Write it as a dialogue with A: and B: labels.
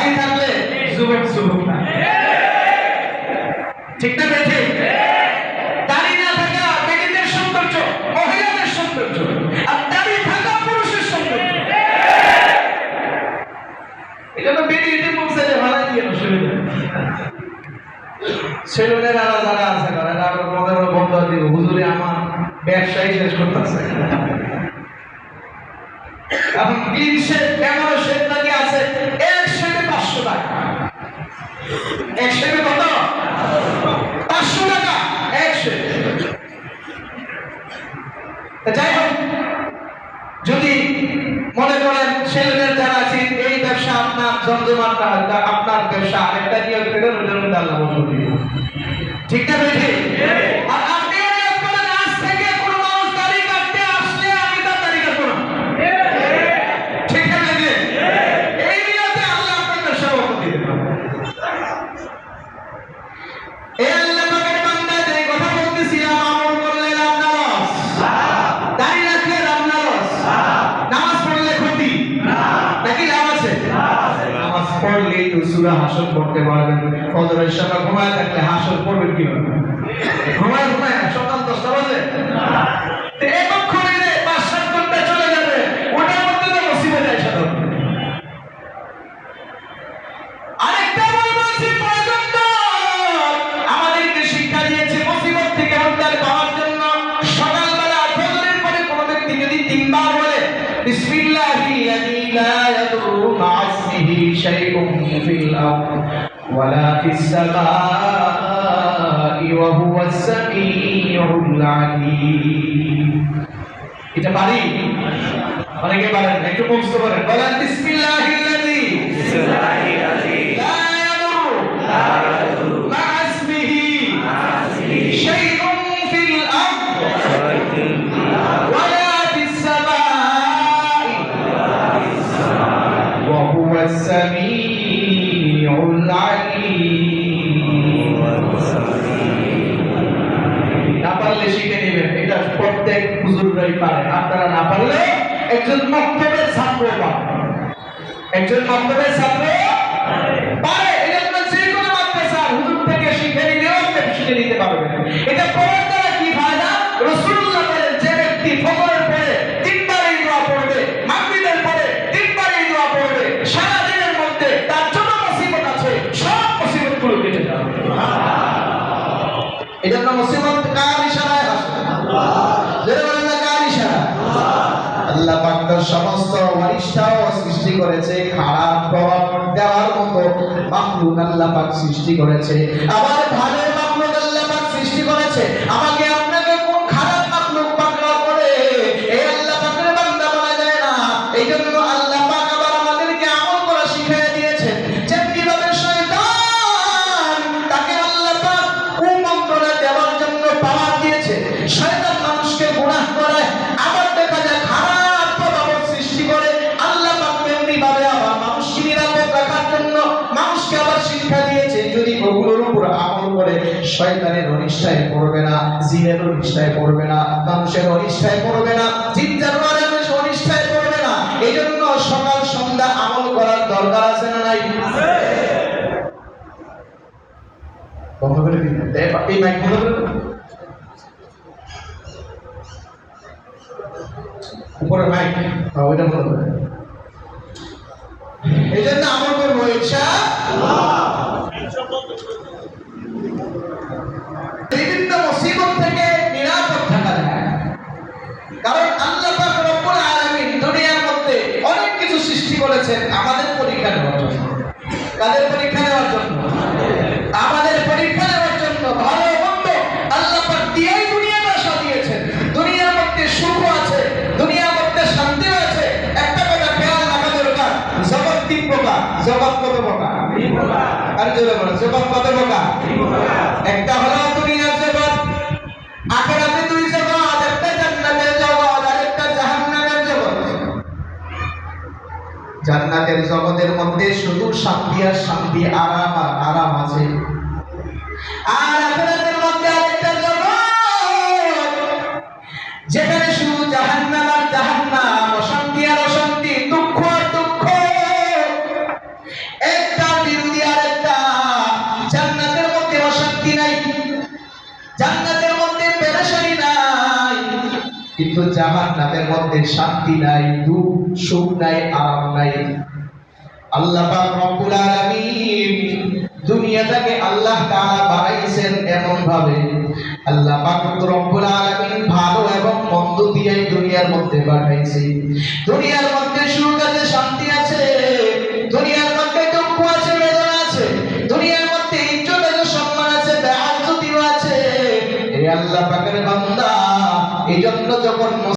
A: দাড়ি থাকলে যুবক যুবক না, ঠিক না বেঠে? দাড়ি না থাকা বেটিদের সৌন্দর্য, মহিলাদের সৌন্দর্য, আর দাড়ি থাকা পুরুষের সৌন্দর্য। এটা তো বেটি এটি বলছে যে ভাড়া দিয়ে অসুবিধা। ছেলেরা যারা আছে তারা মনের বন্ধ দিব, হুজুরে আমার ব্যবসায়ী শেষ করতেছে। এখন 3 সেট 15 সেট নাকি আছে, 1 সেটে 500 টাকা। 1 সেটে কত? 500 টাকা 1 সেট। যাই হোক, যদি মনে করেন ছেলেদের যারা আছে এই ব্যবসা আপনার জমজমাট না হয়, আপনার ব্যবসা আরেকটা নিয়োগ করে ওদের মধ্যে আল্লাহ বন্ধ দিবে, ঠিক না বেঠে? আর আপনি নিয়োগ করেন আজ থেকে কোনো মানুষ দাড়ি কাটতে আসলে আমি তার দাড়ি কাটবো না, ঠিক না বেঠে? এই নিয়তে আল্লাহ আপনার ব্যবসা বন্ধ দিবে। এই আল্লাহ পাকের বান্দা যে কথা বলতেছিলাম, আমল করলে লাভ না লস, দাড়ি রাখলে লাভ না লস, নামাজ পড়লে ক্ষতি নাকি লাভ আছে? নামাজ পড়লেই তো সূরা হাসর পড়তে পারবেন। ফজরের সময় ঘুমায় থাকলে হাসর পড়বেন কিভাবে? ঘুমায় সকাল 10টা বাজে তো একক্ষণে 5-7 ঘন্টা চলে যাবে, ওটার মধ্যে তো মুসিবত এসে যাবে। আরেকটা বলছি, প্রয়োজন আমাদেরকে শিক্ষা দিয়েছে মুসিবত থেকে উদ্ধার পাওয়ার জন্য সকালবেলা ফজরের পরে কোনো ব্যক্তি যদি 3 বার বলে বিসমিল্লাহিল্লাযী লা ইয়াদুররু মা ইসমিহি শাইউন ফিল আরদ ওয়ালা ফিস সামাই ওয়া হুয়াস সামিউল আলীম, এটা পারি? অনেকে পারেন, একটু মুখস্থ করেন, বলেন বিসমিল্লাহিল্লাযী লা ইয়াদুররু মা ইসমিহি শাইউন ফিল আরদ ওয়ালা ফিস সামাই ওয়া হুয়াস সামিউল আলীম। না পারলে শিখে নেবেন, এটা প্রত্যেক হুজুররাই পারে। আপনারা না পারলে একজন মক্তবের ছাত্র পারে, একজন মক্তবের ছাত্র পারে। এটা আপনার যে কোনো মাদ্রাসা হুজুর থেকে শিখে নিলেও আপনি শিখে নিতে পারবেন। এটা পড়ার দ্বারা কি ফায়দা? রাসূলুল্লাহ বলেন, যে ব্যক্তি ফজরের পরে 3 বার এই দোয়া পড়বে, মাগরিবের পরে 3 বার এই দোয়া পড়বে, সারা দিনের মধ্যে তার যত মুসিবত আছে সব মুসিবতগুলো কেটে যাবে। এজন্য মুসিবত কার ইশারায় আসে? যারা বলেন না কার ইশারা? আল্লাহ পাক তার সমস্ত ওয়ারিশটাও সৃষ্টি করেছে, খারাপ প্রভাব দেওয়ার মতো মাখলুক আল্লাহ পাক সৃষ্টি করেছে, আবার ভালো মাখলুক আল্লাহ পাক সৃষ্টি করেছে। আমাকে আপনাকে কোন খারাপ মাখলুক পাকড়াও করে এই আল্লাহ পাকের বান্দা বলা যায় না। এইজন্য আল্লাহ পাক আবার আমাদেরকে আমল করা শিখিয়ে দিয়েছেন, যে কিভাবে শয়তান তাকে আল্লাহ পাক কুমন্ত্রণা দেওয়ার জন্য পাওয়ার দিয়েছে। শয়তান মানুষকে গুনাহ করায়, আবার দেখা যায় খারাপ প্রভাব সৃষ্টি করে। আল্লাহ পাক তেমনি ভাবে আবার মানুষকে নিরাপদ রাখার জন্য মানুষকে আবার শিক্ষা দিয়েছে, যদি ওগুলোর উপর আমল করে শয়তানের অনিষ্ঠায় পড়বে না, জিনের অনিষ্ঠায় পড়বে না, মানুষের অনিষ্ঠায় পড়বে না, জিন জানোয়ারের অনিষ্ঠায় পড়বে না। এই জন্য সকাল সন্ধ্যা আমল করার দরকার আছে না নাই? বন্ধ করে দিন, এই মাইক বন্ধ করে দিন, উপরে মাইক ওইটা বন্ধ করে। এই জন্য আমল করবো ইনশাআল্লাহ। বিভিন্ন মুসিবত থেকে নিরাপদ থাকা যায়, কারণ আল্লাহ পাক রব্বুল আলামিন দুনিয়ার মধ্যে অনেক কিছু সৃষ্টি করেছেন আমাদের পরীক্ষা নেওয়ার জন্য। কাদের পরীক্ষা নেওয়ার জন্য? আমাদের পরীক্ষা নেওয়ার জন্য। ভালো মন্দ আল্লাহ পাক দিয়েই দুনিয়াটা সাজিয়েছেন। দুনিয়ার মধ্যে সুখ আছে, দুনিয়ার মধ্যে শান্তি আছে। একটা কথা খেয়াল রাখা দরকার, জগৎ 3 প্রকার। জগৎ কত প্রকার? 3 প্রকার। আর জোরে বলেন, জগৎ কত প্রকার? 3 প্রকার। একটা হলো দুনিয়ার জগৎ, আখিরাতে 2 জগৎ, একটা জান্নাতের জগৎ আর একটা জাহান্নামের জগৎ। জান্নাতের জগতের মধ্যে শুধু শান্তি আর শান্তি, আরাম আর আরাম আছে। আর আখিরাতের মধ্যে আরেকটা জগৎ, যেখানে শুধু জাহান্নাম আর জাহান্নাম, অশান্তি আর অশান্তি, দুঃখ আর দুঃখ। একটা কিন্তু জাহান্নামের মধ্যে শান্তি নাই, দুঃখ সুখ নাই, আরাম নাই। আল্লাহ পাক রব্বুল আলামিন দুনিয়াটাকে আল্লাহ তাআলা বানাইছেন এমন ভাবে, আল্লাহ পাক রব্বুল আলামিন ভালো এবং মন্দ দিয়ে দুনিয়ার মধ্যে পাঠাইছে। দুনিয়ার মধ্যে সুখ আছে, শান্তি আছে, দুনিয়ার মধ্যে দুঃখ আছে, বেদনা আছে, দুনিয়ার মধ্যে ইজ্জত আছে, সম্মান আছে, বেইজ্জতিও আছে। এই আল্লাহ পাকের বান্দা, এইজন্য যখন